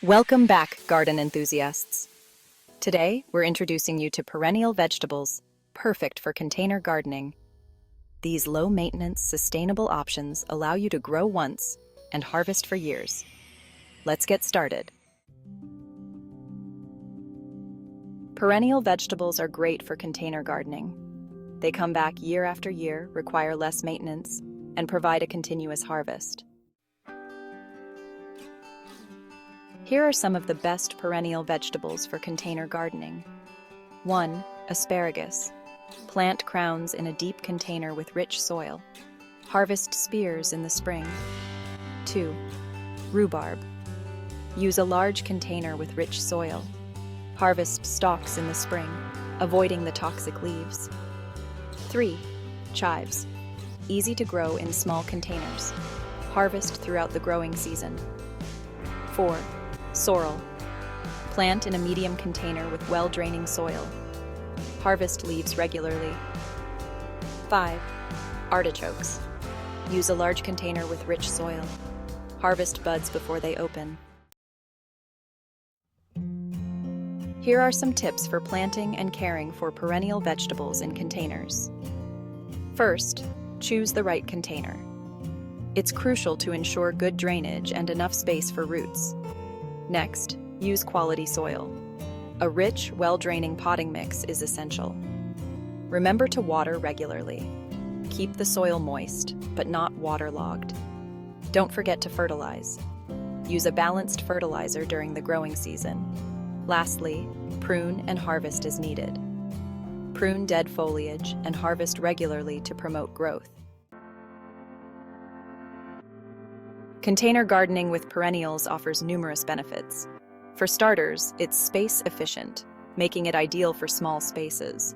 Welcome back, garden enthusiasts. Today, we're introducing you to perennial vegetables, perfect for container gardening. These low-maintenance, sustainable options allow you to grow once and harvest for years. Let's get started. Perennial vegetables are great for container gardening. They come back year after year, require less maintenance, and provide a continuous harvest. Here are some of the best perennial vegetables for container gardening. 1. Asparagus. Plant crowns in a deep container with rich soil. Harvest spears in the spring. 2. Rhubarb. Use a large container with rich soil. Harvest stalks in the spring, avoiding the toxic leaves. 3. Chives. Easy to grow in small containers. Harvest throughout the growing season. 4. Sorrel. Plant in a medium container with well-draining soil. Harvest leaves regularly. 5. Artichokes. Use a large container with rich soil. Harvest buds before they open. Here are some tips for planting and caring for perennial vegetables in containers. First, choose the right container. It's crucial to ensure good drainage and enough space for roots. Next, use quality soil. A rich, well-draining potting mix is essential. Remember to water regularly. Keep the soil moist, but not waterlogged. Don't forget to fertilize. Use a balanced fertilizer during the growing season. Lastly, prune and harvest as needed. Prune dead foliage and harvest regularly to promote growth. Container gardening with perennials offers numerous benefits. For starters, it's space efficient, making it ideal for small spaces.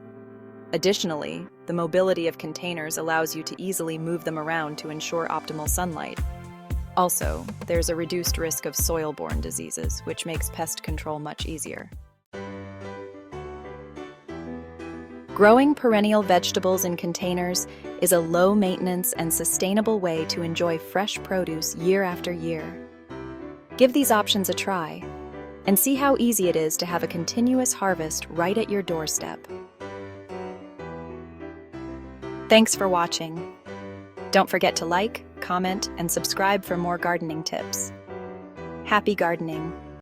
Additionally, the mobility of containers allows you to easily move them around to ensure optimal sunlight. Also, there's a reduced risk of soil-borne diseases, which makes pest control much easier. Growing perennial vegetables in containers is a low-maintenance and sustainable way to enjoy fresh produce year after year. Give these options a try, and see how easy it is to have a continuous harvest right at your doorstep. Thanks for watching. Don't forget to like, comment, and subscribe for more gardening tips. Happy gardening!